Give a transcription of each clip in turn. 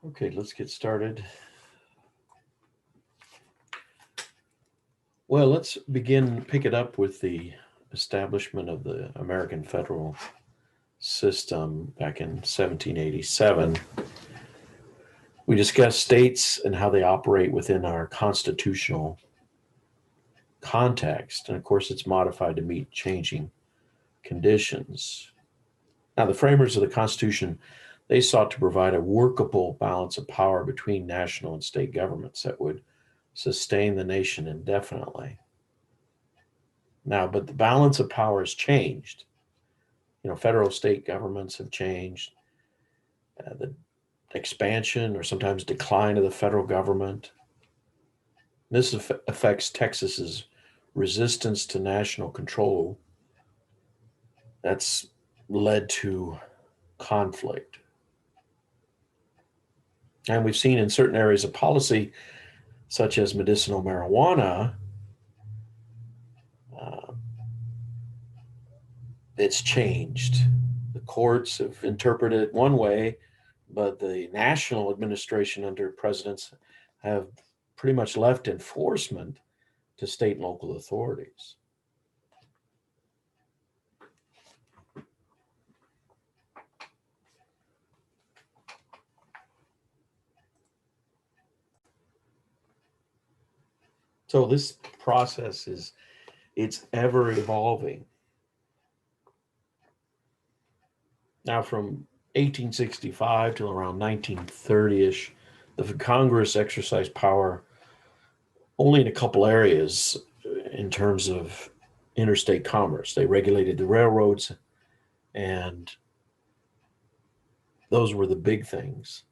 Okay, let's get started. Well, let's pick it up with the establishment of the American federal system back in 1787. We discussed states and how they operate within our constitutional context. And of course, it's modified to meet changing conditions. Now, the framers of the Constitution, they sought to provide a workable balance of power between national and state governments that would sustain the nation indefinitely. Now, but the balance of power has changed. Federal state governments have changed. The expansion or sometimes decline of the federal government. This affects Texas's resistance to national control. That's led to conflict. And we've seen in certain areas of policy, such as medicinal marijuana, it's changed. The courts have interpreted it one way, but the national administration under presidents have pretty much left enforcement to state and local authorities. So this process it's ever evolving. Now, from 1865 till around 1930-ish, the Congress exercised power only in a couple areas in terms of interstate commerce. They regulated the railroads, and those were the big things.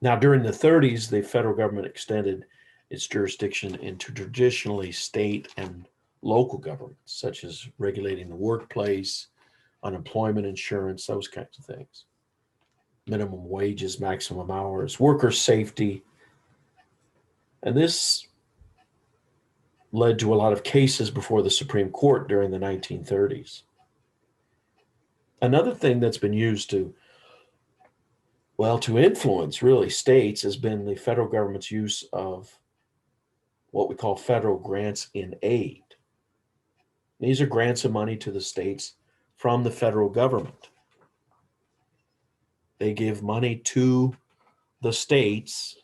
Now, during the 30s, the federal government extended its jurisdiction into traditionally state and local governments, such as regulating the workplace, unemployment insurance, those kinds of things. Minimum wages, maximum hours, worker safety. And this led to a lot of cases before the Supreme Court during the 1930s. Another thing that's been used to influence really states has been the federal government's use of what we call federal grants in aid. These are grants of money to the states from the federal government. They give money to the states,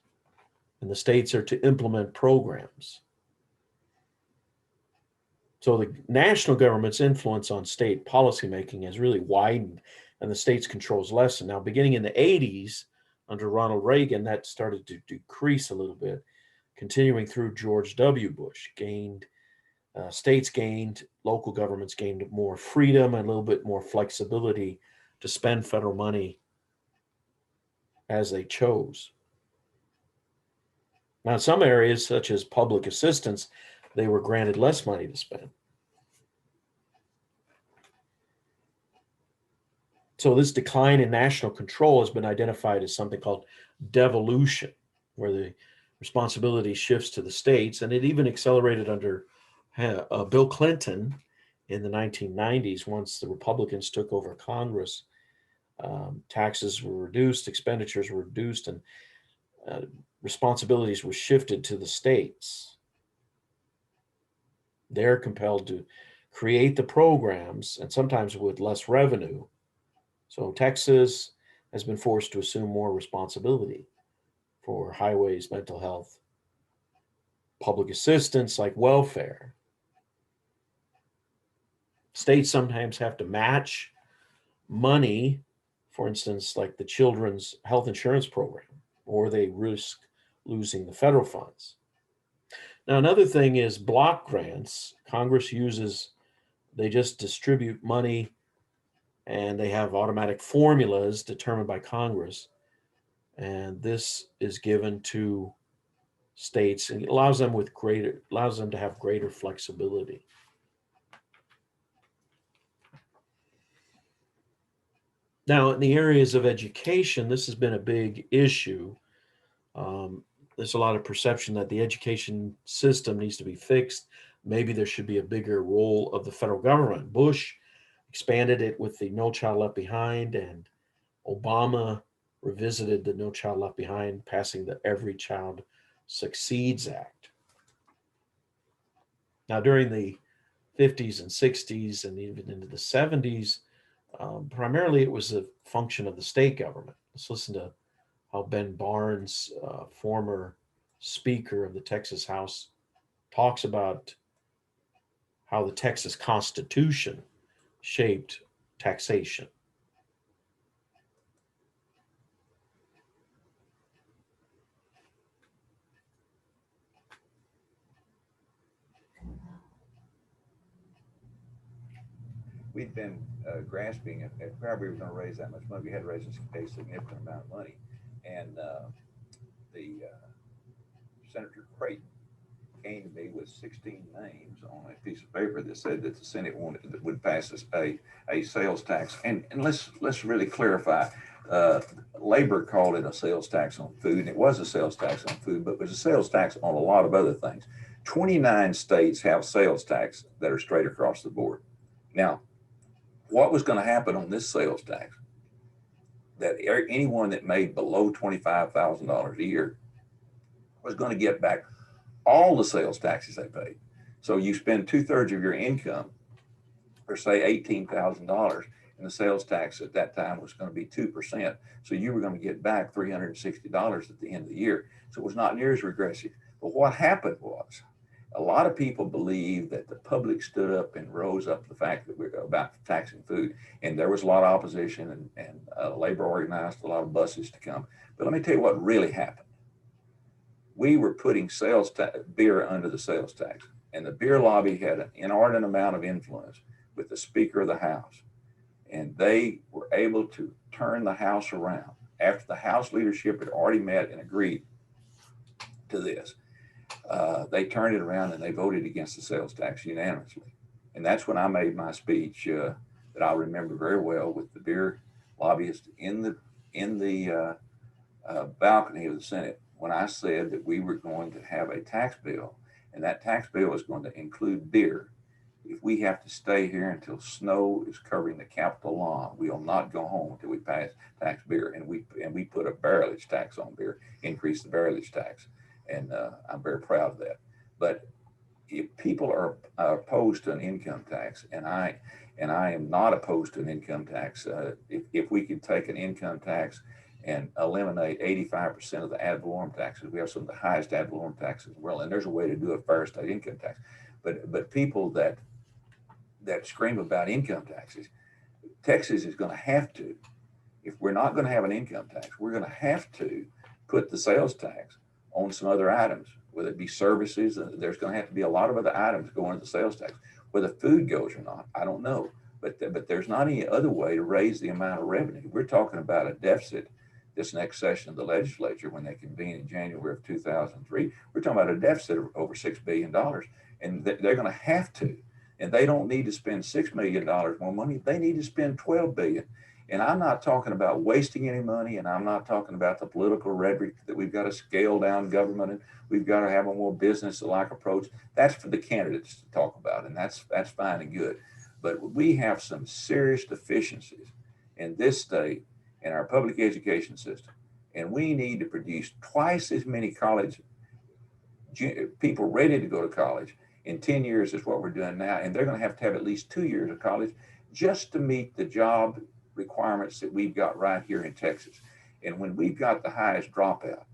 and the states are to implement programs. So the national government's influence on state policymaking has really widened, and the state's controls lessened. Now, beginning in the 80s, under Ronald Reagan, that started to decrease a little bit. Continuing through George W. Bush, states gained, local governments gained more freedom and a little bit more flexibility to spend federal money as they chose. Now, in some areas, such as public assistance, they were granted less money to spend. So this decline in national control has been identified as something called devolution, where the responsibility shifts to the states, and it even accelerated under Bill Clinton in the 1990s. Once the Republicans took over Congress, taxes were reduced, expenditures were reduced, and responsibilities were shifted to the states. They're compelled to create the programs, and sometimes with less revenue. So Texas has been forced to assume more responsibility for highways, mental health, public assistance like welfare. States sometimes have to match money, for instance, like the children's health insurance program, or they risk losing the federal funds. Now, another thing is block grants. Congress they just distribute money, and they have automatic formulas determined by Congress. And this is given to states, and it allows them to have greater flexibility. Now, in the areas of education, this has been a big issue. There's a lot of perception that the education system needs to be fixed. Maybe there should be a bigger role of the federal government. Bush expanded it with the No Child Left Behind, and Obama revisited the No Child Left Behind, passing the Every Child Succeeds Act. Now, during the 50s and 60s and even into the 70s, primarily it was a function of the state government. Let's listen to how Ben Barnes, former Speaker of the Texas House, talks about how the Texas Constitution shaped taxation. We'd been grasping at where we were going to raise that much money. We had to raise a significant amount of money. And the Senator Creighton came to me with 16 names on a piece of paper that said that the Senate would pass a sales tax. And let's really clarify. Uh, Labor called it a sales tax on food, and it was a sales tax on food, but it was a sales tax on a lot of other things. 29 states have sales tax that are straight across the board. Now, what was going to happen on this sales tax? That anyone that made below $25,000 a year was going to get back all the sales taxes they paid. So you spend 2/3 of your income, or say $18,000, and the sales tax at that time was going to be 2%. So you were going to get back $360 at the end of the year. So it was not near as regressive. But what happened was, a lot of people believe that the public stood up and rose up the fact that we're about taxing food, and there was a lot of opposition, and labor organized a lot of buses to come. But let me tell you what really happened. We were putting beer under the sales tax, and the beer lobby had an inordinate amount of influence with the Speaker of the House, and they were able to turn the House around after the House leadership had already met and agreed to this. They turned it around and they voted against the sales tax unanimously. And that's when I made my speech that I remember very well, with the beer lobbyist in the balcony of the Senate, when I said that we were going to have a tax bill, and that tax bill is going to include beer. If we have to stay here until snow is covering the Capitol lawn, we will not go home until we pass tax beer. And we put a barrelage tax on beer, increase the barrelage tax, and I'm very proud of that. But if people are opposed to an income tax, and I am not opposed to an income tax, if we could take an income tax and eliminate 85% of the ad valorem taxes, we have some of the highest ad valorem taxes in the world, and there's a way to do a fair state income tax. But people that scream about income taxes, Texas is going to have to, if we're not going to have an income tax, we're going to have to put the sales tax on some other items, whether it be services. There's going to have to be a lot of other items going to the sales tax. Whether food goes or not, I don't know. But there's not any other way to raise the amount of revenue. We're talking about a deficit this next session of the legislature, when they convene in January of 2003. We're talking about a deficit of over $6 billion. And they're going to have to. And they don't need to spend $6 million more money. They need to spend $12 billion. And I'm not talking about wasting any money, and I'm not talking about the political rhetoric that we've got to scale down government and we've got to have a more business-like approach. That's for the candidates to talk about, and that's fine and good. But we have some serious deficiencies in this state, in our public education system, and we need to produce twice as many college people ready to go to college in 10 years as what we're doing now. And they're going to have at least 2 years of college just to meet the job requirements that we've got right here in Texas. And when we've got the highest dropout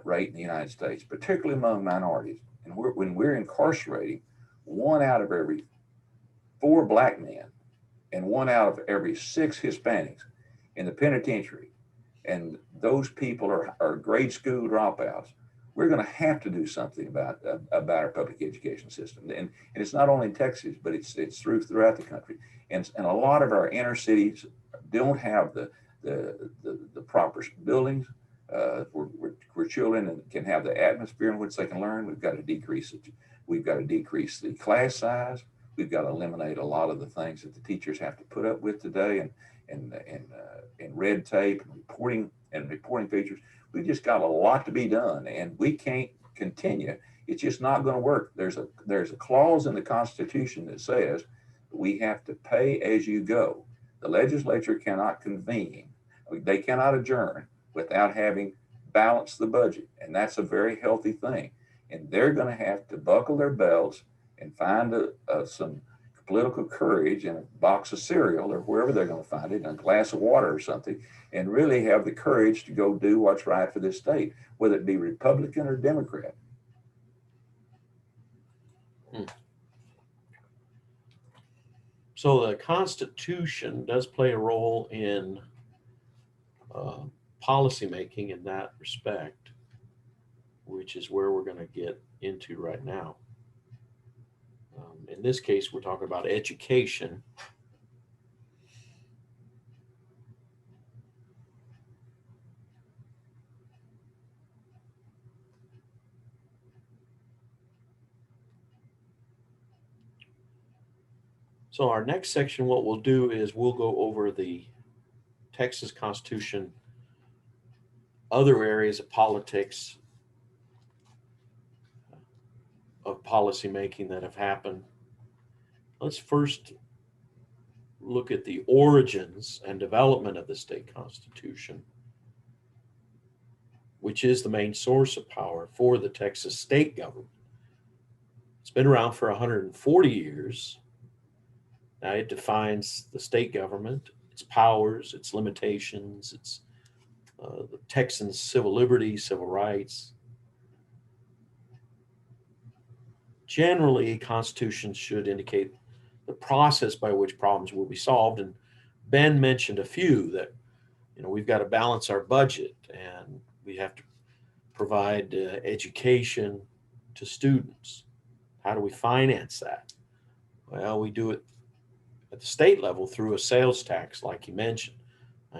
rate in the United States, particularly among minorities, and when we're incarcerating 1 out of every 4 black men and 1 out of every 6 Hispanics in the penitentiary, and those people are grade school dropouts, we're going to have to do something about our public education system. And it's not only in Texas, but it's throughout the country. And a lot of our inner cities don't have the proper buildings where children can have the atmosphere in which they can learn. We've got to decrease it. We've got to decrease the class size. We've got to eliminate a lot of the things that the teachers have to put up with today, and red tape and reporting features. We've just got a lot to be done, and we can't continue. It's just not going to work. There's a clause in the Constitution that says we have to pay as you go. The legislature cannot convene They cannot adjourn without having balanced the budget, and that's a very healthy thing. And they're going to have to buckle their belts and find some political courage and a box of cereal or wherever they're going to find it, and a glass of water or something, and really have the courage to go do what's right for this state, whether it be Republican or Democrat. So the Constitution does play a role in policymaking in that respect, which is where we're going to get into right now. In this case, we're talking about education. So our next section, what we'll do is we'll go over the Texas Constitution, other areas of politics, of policymaking that have happened. Let's first look at the origins and development of the state constitution, which is the main source of power for the Texas state government. It's been around for 140 years. Now it defines the state government, its powers, its limitations, its the Texans' civil liberties, civil rights. Generally, constitutions should indicate the process by which problems will be solved. And Ben mentioned a few that, we've got to balance our budget and we have to provide education to students. How do we finance that? Well, we do it at the state level through a sales tax, like he mentioned.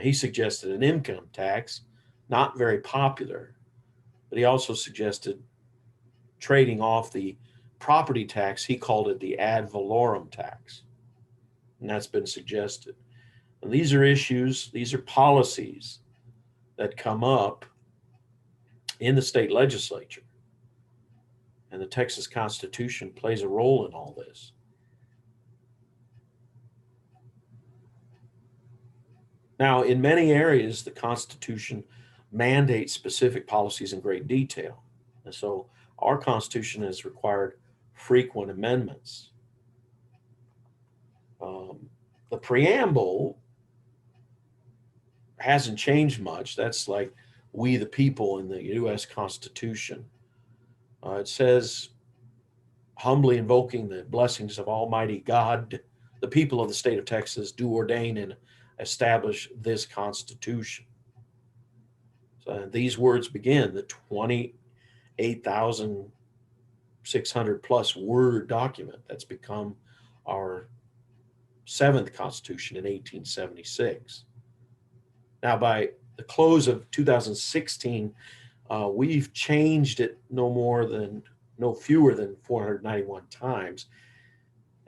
He suggested an income tax, not very popular, but he also suggested trading off the property tax. He called it the ad valorem tax, and that's been suggested. And these are issues, these are policies that come up in the state legislature, and the Texas Constitution plays a role in all this. Now, in many areas, the Constitution mandates specific policies in great detail. And so our Constitution has required frequent amendments. The preamble hasn't changed much. That's like we the people in the U.S. Constitution. It says, humbly invoking the blessings of Almighty God, the people of the state of Texas do ordain and establish this Constitution. So these words begin the 28,600 plus word document that's become our seventh Constitution in 1876. Now, by the close of 2016, we've changed it no fewer than 491 times.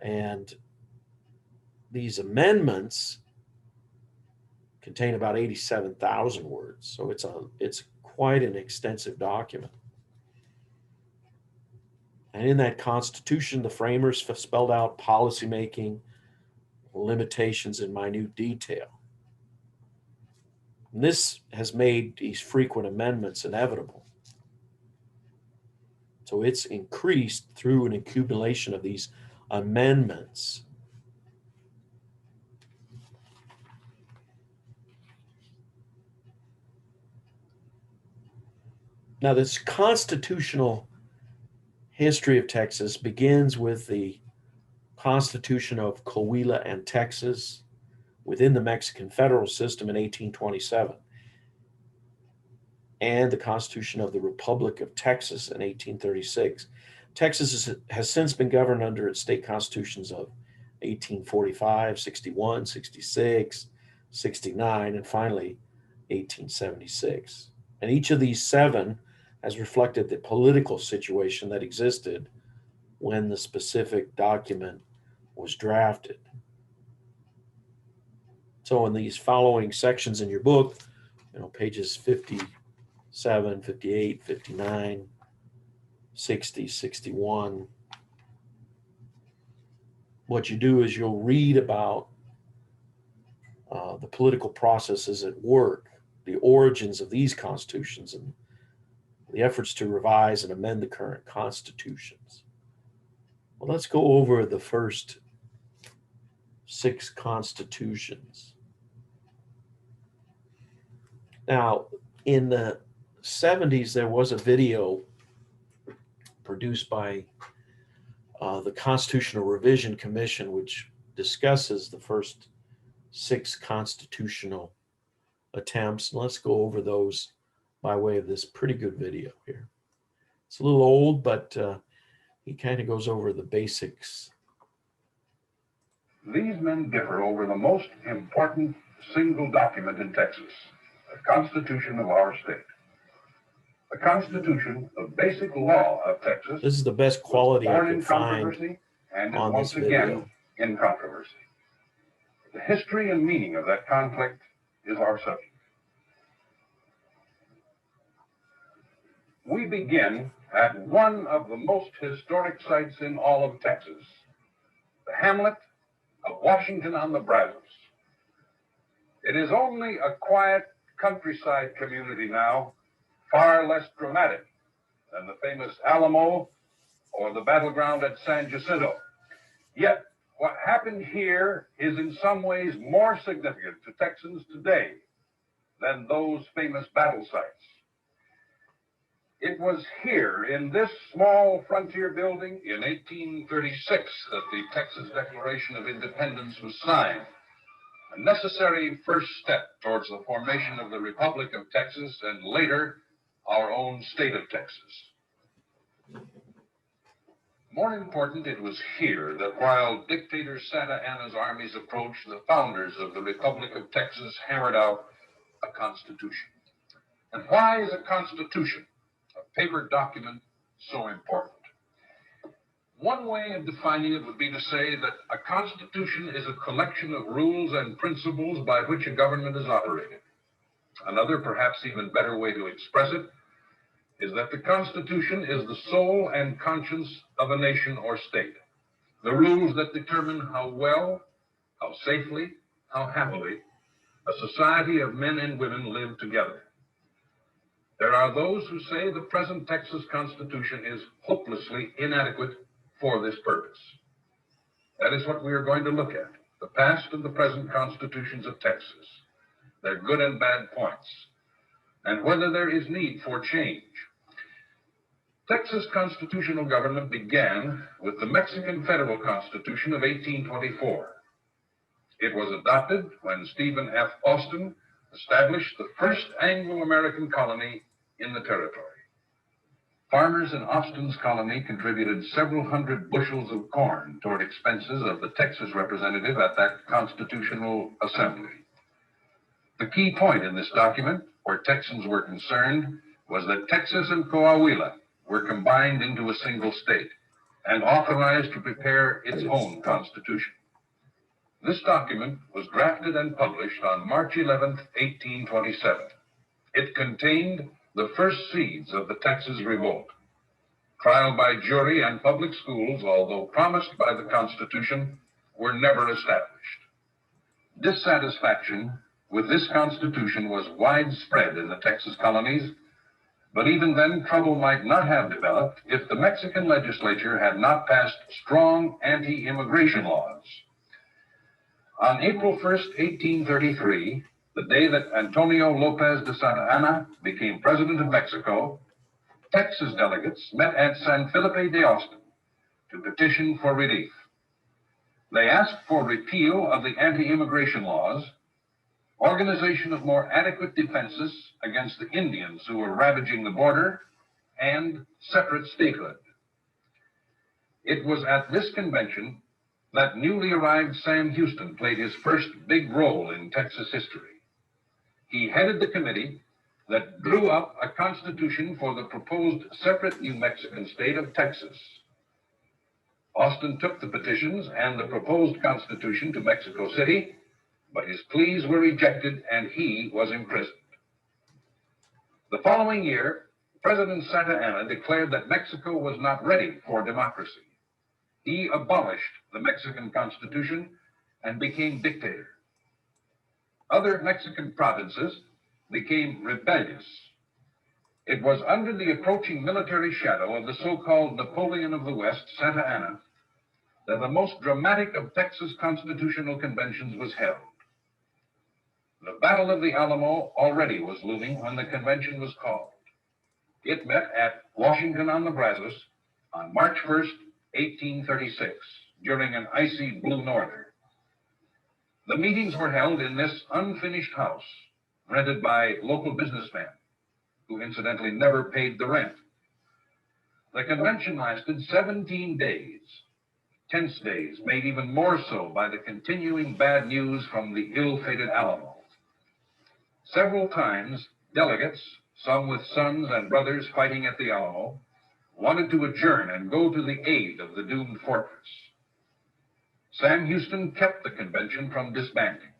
And these amendments contain about 87,000 words. So it's quite an extensive document. And in that Constitution, the framers spelled out policymaking limitations in minute detail. And this has made these frequent amendments inevitable. So it's increased through an accumulation of these amendments. Now, this constitutional history of Texas begins with the Constitution of Coahuila and Texas within the Mexican federal system in 1827, and the Constitution of the Republic of Texas in 1836. Texas has since been governed under its state constitutions of 1845, 61, 66, 69, and finally 1876. And each of these seven has reflected the political situation that existed when the specific document was drafted. So in these following sections in your book, pages 57, 58, 59, 60, 61, what you do is you'll read about the political processes at work, the origins of these constitutions, and the efforts to revise and amend the current constitutions. Well, let's go over the first 6 constitutions. Now, in the 70s, there was a video produced by the Constitutional Revision Commission, which discusses the first 6 constitutional attempts. And let's go over those by way of this pretty good video here. It's a little old, but he kind of goes over the basics. These men differ over the most important single document in Texas, the Constitution of our state. The Constitution, the basic law of Texas, This is the best quality I born could in find controversy and is on once this again video. in controversy. The history and meaning of that conflict is our subject. We begin at one of the most historic sites in all of Texas, the hamlet of Washington on the Brazos. It is only a quiet countryside community now, far less dramatic than the famous Alamo or the battleground at San Jacinto. Yet, what happened here is in some ways more significant to Texans today than those famous battle sites. It was here in this small frontier building in 1836 that the Texas Declaration of Independence was signed, a necessary first step towards the formation of the Republic of Texas and later our own state of Texas. More important, it was here that while dictator Santa Anna's armies approached, the founders of the Republic of Texas hammered out a constitution. And why is a constitution, a paper document, so important? One way of defining it would be to say that a constitution is a collection of rules and principles by which a government is operated. Another, perhaps even better way to express it, is that the Constitution is the soul and conscience of a nation or state. The rules that determine how well, how safely, how happily a society of men and women live together. There are those who say the present Texas Constitution is hopelessly inadequate for this purpose. That is what we are going to look at, the past and the present constitutions of Texas, their good and bad points, and whether there is need for change. Texas constitutional government began with the Mexican Federal Constitution of 1824. It was adopted when Stephen F. Austin established the first Anglo-American colony in the territory. Farmers in Austin's colony contributed several hundred bushels of corn toward expenses of the Texas representative at that constitutional assembly. The key point in this document, where Texans were concerned, was that Texas and Coahuila were combined into a single state and authorized to prepare its own constitution. This document was drafted and published on March 11, 1827. It contained the first seeds of the Texas Revolt. Trial by jury and public schools, although promised by the Constitution, were never established. Dissatisfaction with this Constitution was widespread in the Texas colonies, but even then trouble might not have developed if the Mexican legislature had not passed strong anti-immigration laws. On April 1st, 1833, the day that Antonio Lopez de Santa Anna became president of Mexico, Texas delegates met at San Felipe de Austin to petition for relief. They asked for repeal of the anti-immigration laws, organization of more adequate defenses against the Indians who were ravaging the border, and separate statehood. It was at this convention that newly arrived Sam Houston played his first big role in Texas history. He headed the committee that drew up a constitution for the proposed separate New Mexican state of Texas. Austin took the petitions and the proposed constitution to Mexico City, but his pleas were rejected and he was imprisoned. The following year, President Santa Anna declared that Mexico was not ready for democracy. He abolished the Mexican Constitution and became dictator. Other Mexican provinces became rebellious. It was under the approaching military shadow of the so-called Napoleon of the West, Santa Anna, that the most dramatic of Texas constitutional conventions was held. The Battle of the Alamo already was looming when the convention was called. It met at Washington on the Brazos on March 1st, 1836, during an icy blue norther. The meetings were held in this unfinished house, rented by local businessmen, who incidentally never paid the rent. The convention lasted 17 days, tense days made even more so by the continuing bad news from the ill-fated Alamo. Several times, delegates, some with sons and brothers fighting at the Alamo, wanted to adjourn and go to the aid of the doomed fortress. Sam Houston kept the convention from disbanding.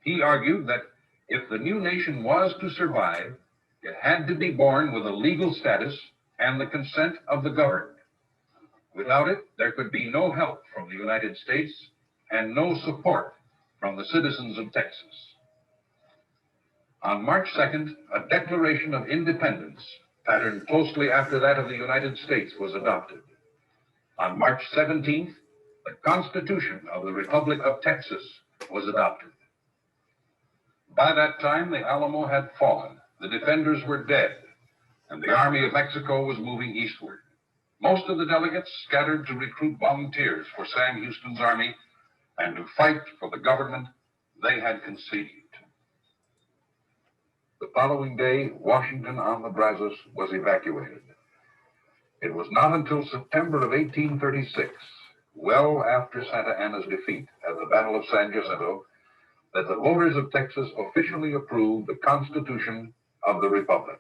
He argued that if the new nation was to survive, it had to be born with a legal status and the consent of the governed. Without it, there could be no help from the United States and no support from the citizens of Texas. On March 2nd, a Declaration of Independence, patterned closely after that of the United States, was adopted. On March 17th, the Constitution of the Republic of Texas was adopted. By that time, the Alamo had fallen, the defenders were dead, and the Army of Mexico was moving eastward. Most of the delegates scattered to recruit volunteers for Sam Houston's army and to fight for the government they had conceived. The following day, Washington on the Brazos was evacuated. It was not until September of 1836, well after Santa Anna's defeat at the Battle of San Jacinto, that the voters of Texas officially approved the Constitution of the Republic.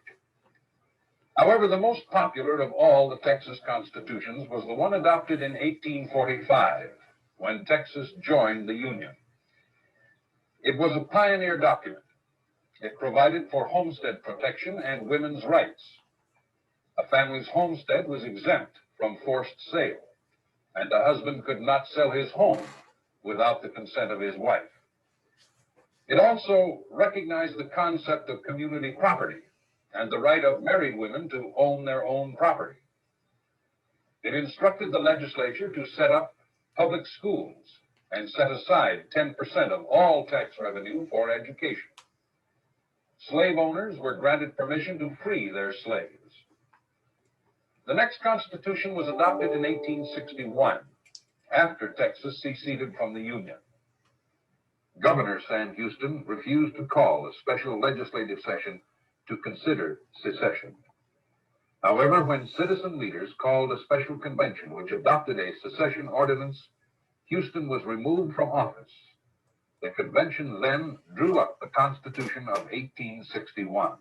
However, the most popular of all the Texas constitutions was the one adopted in 1845, when Texas joined the Union. It was a pioneer document. It provided for homestead protection and women's rights. A family's homestead was exempt from forced sale, and a husband could not sell his home without the consent of his wife. It also recognized the concept of community property and the right of married women to own their own property. It instructed the legislature to set up public schools and set aside 10% of all tax revenue for education. Slave owners were granted permission to free their slaves. The next Constitution was adopted in 1861, after Texas seceded from the Union. Governor Sam Houston refused to call a special legislative session to consider secession. However, when citizen leaders called a special convention which adopted a secession ordinance, Houston was removed from office. The convention then drew up the Constitution of 1861.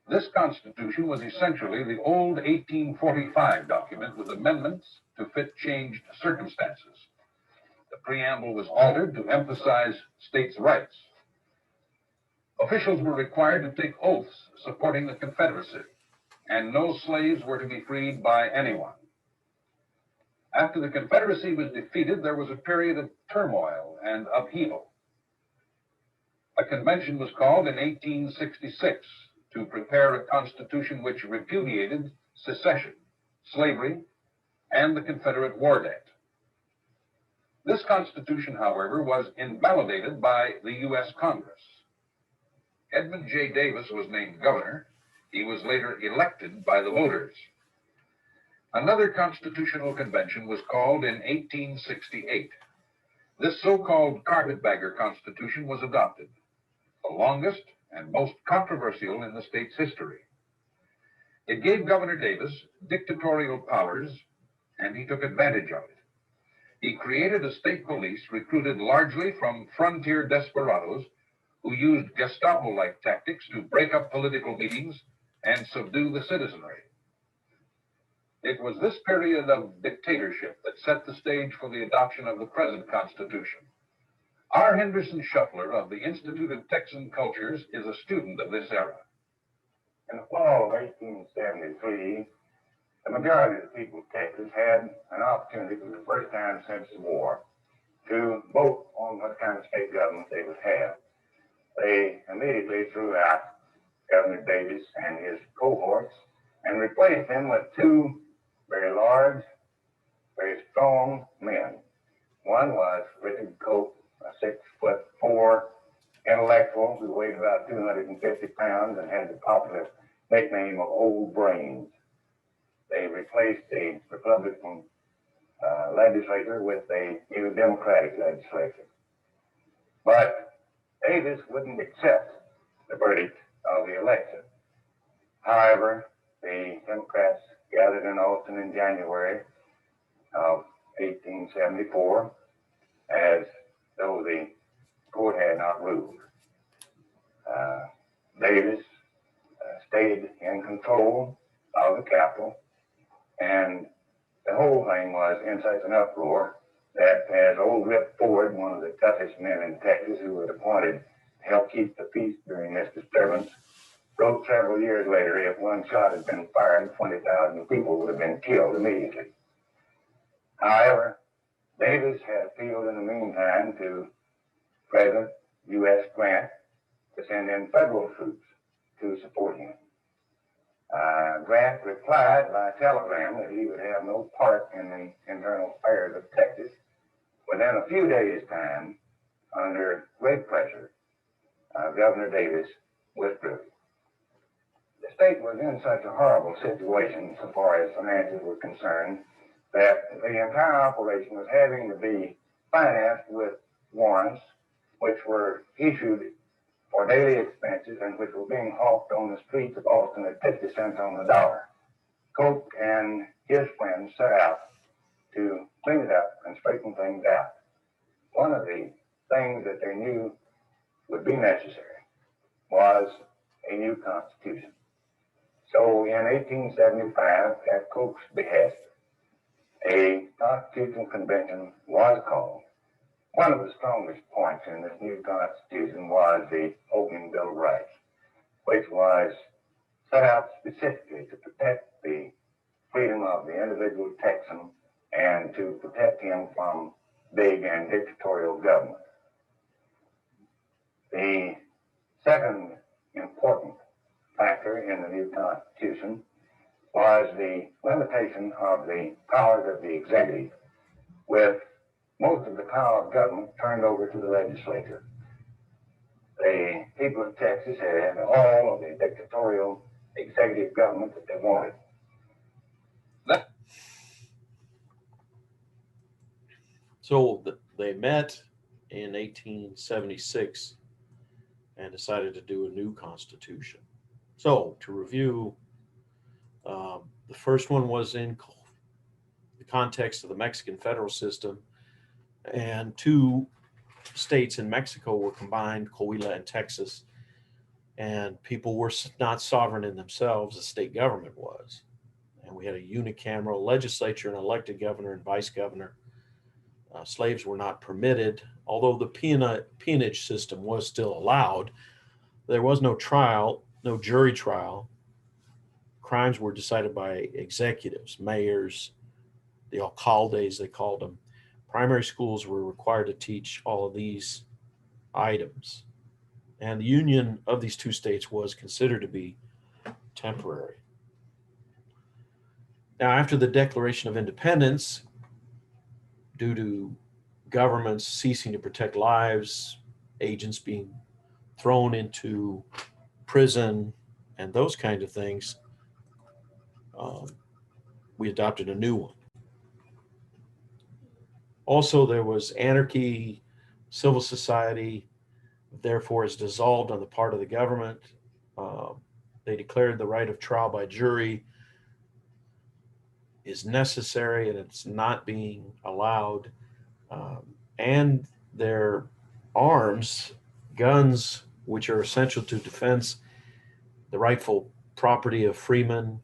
This Constitution was essentially the old 1845 document with amendments to fit changed circumstances. The preamble was altered to emphasize states' rights. Officials were required to take oaths supporting the Confederacy, and no slaves were to be freed by anyone. After the Confederacy was defeated, there was a period of turmoil and upheaval. A convention was called in 1866 to prepare a constitution which repudiated secession, slavery, and the Confederate war debt. This constitution, however, was invalidated by the U.S. Congress. Edmund J. Davis was named governor. He was later elected by the voters. Another constitutional convention was called in 1868. This so-called carpetbagger constitution was adopted, the longest and most controversial in the state's history. It gave Governor Davis dictatorial powers, and he took advantage of it. He created a state police recruited largely from frontier desperados who used Gestapo-like tactics to break up political meetings and subdue the citizenry. It was this period of dictatorship that set the stage for the adoption of the present Constitution. R. Henderson Shuffler of the Institute of Texan Cultures is a student of this era. In the fall of 1873, the majority of the people of Texas had an opportunity for the first time since the war to vote on what kind of state government they would have. they immediately threw out Governor Davis and his cohorts and replaced him with two very large, very strong men. One was Richard Cope, a 6'4" intellectual who weighed about 250 pounds and had the popular nickname of Old Brains. They replaced a Republican legislature with a new Democratic legislature. But Davis wouldn't accept the verdict of the election. However, the Democrats gathered in Austin in January of 1874 as though the court had not ruled. Davis stayed in control of the Capitol, and the whole thing was in such an uproar that as old Rip Ford, one of the toughest men in Texas who was appointed to help keep the peace during this disturbance, wrote several years later, if one shot had been fired, 20,000 people would have been killed immediately. However, Davis had appealed in the meantime to President U.S. Grant to send in federal troops to support him. Grant replied by telegram that he would have no part in the internal affairs of Texas. Within a few days' time, under great pressure, Governor Davis withdrew. The state was in such a horrible situation, so far as finances were concerned, that the entire operation was having to be financed with warrants, which were issued for daily expenses and which were being hawked on the streets of Austin at 50 cents on the dollar. Coke and his friends set out to clean it up and straighten things out. One of the things that they knew would be necessary was a new constitution. So in 1875, at Coke's behest, a constitutional convention was called. One of the strongest points in this new constitution was the Open Bill of Rights, which was set out specifically to protect the freedom of the individual Texan and to protect him from big and dictatorial government. The second important factor in the new Constitution was the limitation of the powers of the executive, with most of the power of government turned over to the legislature. The people of Texas had all of the dictatorial executive government that they wanted. So they met in 1876 and decided to do a new constitution. So to review, the first one was in the context of the Mexican federal system, and two states in Mexico were combined, Coahuila and Texas, and people were not sovereign in themselves, the state government was. And we had a unicameral legislature, an elected governor and vice governor. Slaves were not permitted, although the peonage system was still allowed. There was no trial, no jury trial. Crimes were decided by executives, mayors, the alcaldes, they called them. Primary schools were required to teach all of these items. And the union of these two states was considered to be temporary. Now, after the Declaration of Independence, due to governments ceasing to protect lives, agents being thrown into prison, and those kinds of things, we adopted a new one. Also, there was anarchy, civil society, therefore is dissolved on the part of the government. They declared the right of trial by jury is necessary and it's not being allowed. And their arms, guns, which are essential to defense, the rightful property of freemen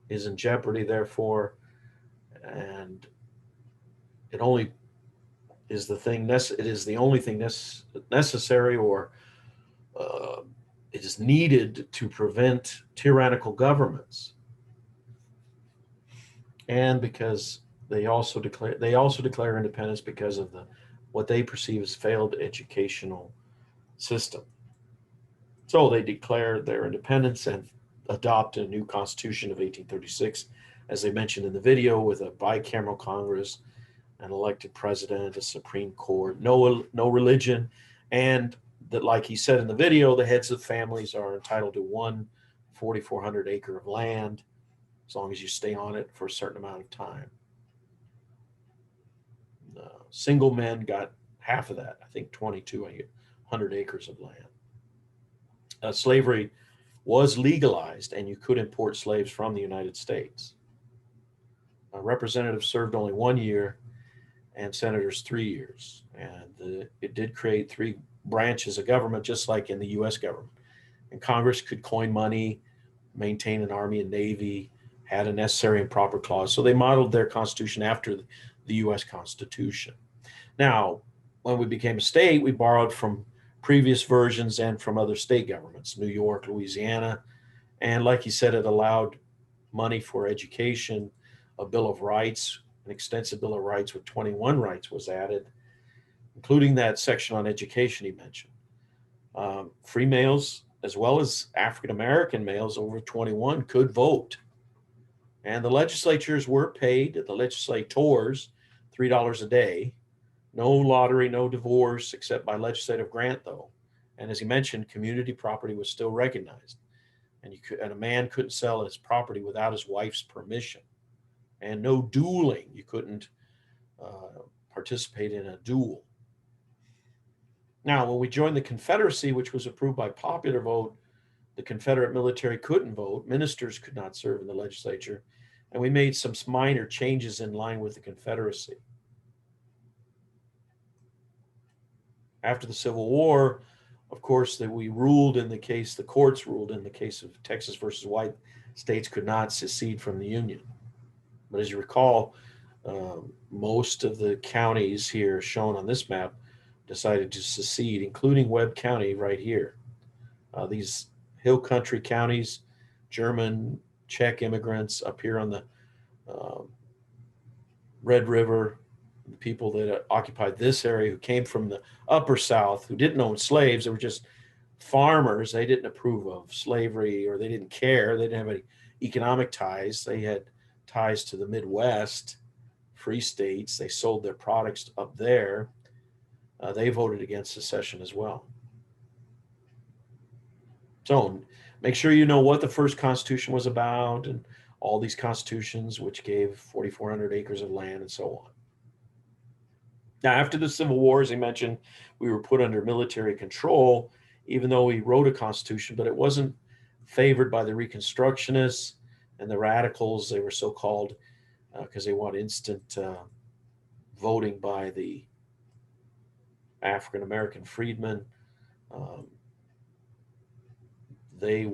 is in jeopardy, therefore, and it only is the thing. It is the only thing necessary, or it is needed to prevent tyrannical governments. And because they also declare independence because of what they perceive as failed educational system. So they declared their independence and adopted a new Constitution of 1836, as they mentioned in the video, with a bicameral Congress, an elected president, a Supreme Court, no religion, and that, like he said in the video, the heads of families are entitled to one 4,400 acre of land as long as you stay on it for a certain amount of time. Single men got half of that, I think 2,200 acres of land. Slavery was legalized, and you could import slaves from the United States. Representatives served only 1 year, and senators 3 years. And it did create three branches of government, just like in the U.S. government. And Congress could coin money, maintain an army and navy, had a necessary and proper clause. So they modeled their constitution after the U.S. Constitution. Now, when we became a state, we borrowed from previous versions and from other state governments, New York, Louisiana. And like he said, it allowed money for education, a Bill of Rights, an extensive Bill of Rights with 21 rights was added, including that section on education he mentioned. Free males, as well as African-American males over 21, could vote. And the legislatures were paid, the legislators, $3 a day. No lottery, no divorce, except by legislative grant, though. And as he mentioned, community property was still recognized. And a man couldn't sell his property without his wife's permission. And no dueling. You couldn't participate in a duel. Now, when we joined the Confederacy, which was approved by popular vote, the Confederate military couldn't vote. Ministers could not serve in the legislature. And we made some minor changes in line with the Confederacy. After the Civil War, of course, that we ruled in the case, the courts ruled in the case of Texas versus white states could not secede from the Union. But as you recall, most of the counties here shown on this map decided to secede, including Webb County right here. These hill country counties, German, Czech immigrants up here on the Red River, the people that occupied this area who came from the upper South, who didn't own slaves, they were just farmers. They didn't approve of slavery, or they didn't care. They didn't have any economic ties. They had ties to the Midwest, free states. They sold their products up there. They voted against secession as well. So make sure you know what the first Constitution was about, and all these constitutions, which gave 4,400 acres of land and so on. Now, after the Civil War, as I mentioned, we were put under military control, even though we wrote a constitution, but it wasn't favored by the Reconstructionists and the radicals. They were so called because they want instant voting by the African-American freedmen. They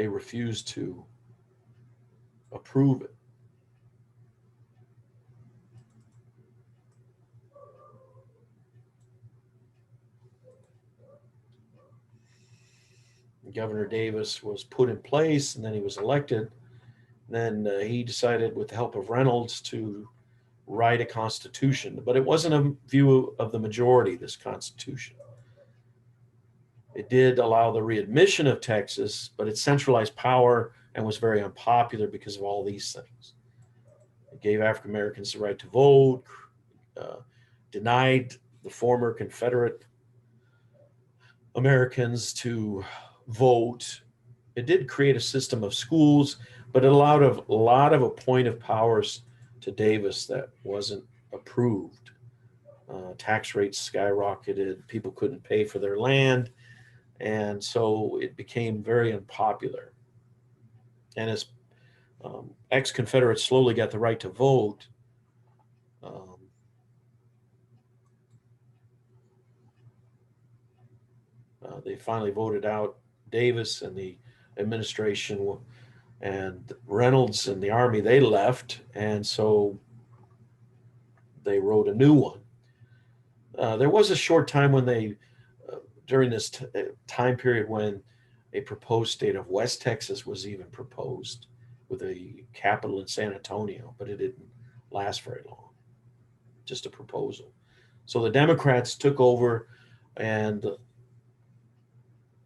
refused to approve it. Governor Davis was put in place, and then he was elected. Then he decided, with the help of Reynolds, to write a constitution. But it wasn't a view of the majority, this constitution. It did allow the readmission of Texas, but it centralized power and was very unpopular because of all these things. It gave African Americans the right to vote, denied the former Confederate Americans to vote. It did create a system of schools, but it allowed a lot of appointive powers to Davis that wasn't approved. Tax rates skyrocketed. People couldn't pay for their land. And so it became very unpopular. And as ex-Confederates slowly got the right to vote, they finally voted out Davis, and the administration and Reynolds and the Army, they left. And so they wrote a new one. There was a short time when they, during this time period, when a proposed state of West Texas was even proposed with a capital in San Antonio, but it didn't last very long, just a proposal. So the Democrats took over and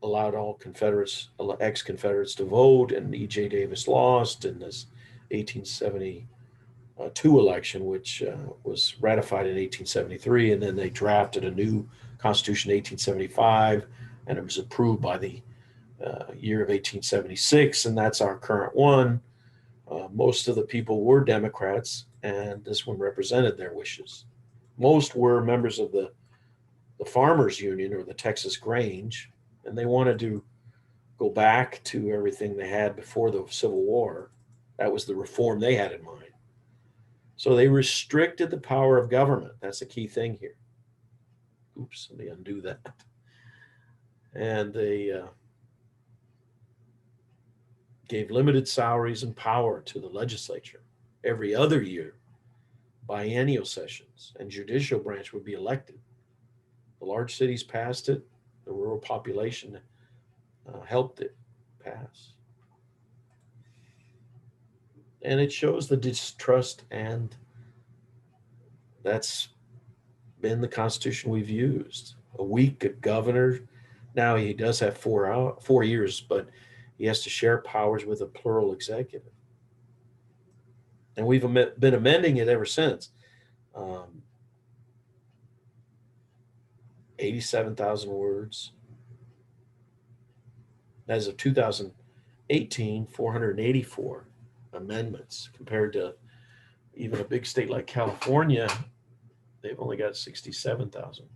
allowed all Confederates, ex-Confederates to vote, and E.J. Davis lost in this 1872 election, which was ratified in 1873, and then they drafted a new Constitution in 1875, and it was approved by the year of 1876, and that's our current one. Most of the people were Democrats, and this one represented their wishes. Most were members of the Farmers Union or the Texas Grange, and they wanted to go back to everything they had before the Civil War. That was the reform they had in mind. So they restricted the power of government. That's the key thing here. Oops, let me undo that. And they gave limited salaries and power to the legislature every other year, biennial sessions, and judicial branch would be elected. The large cities passed it. The rural population helped it pass. And it shows the distrust, and that's been the Constitution we've used. A weak governor. Now he does have 4 years, but he has to share powers with a plural executive. And we've been amending it ever since. 87,000 words. As of 2018, 484 amendments, compared to even a big state like California, they've only got 67,000.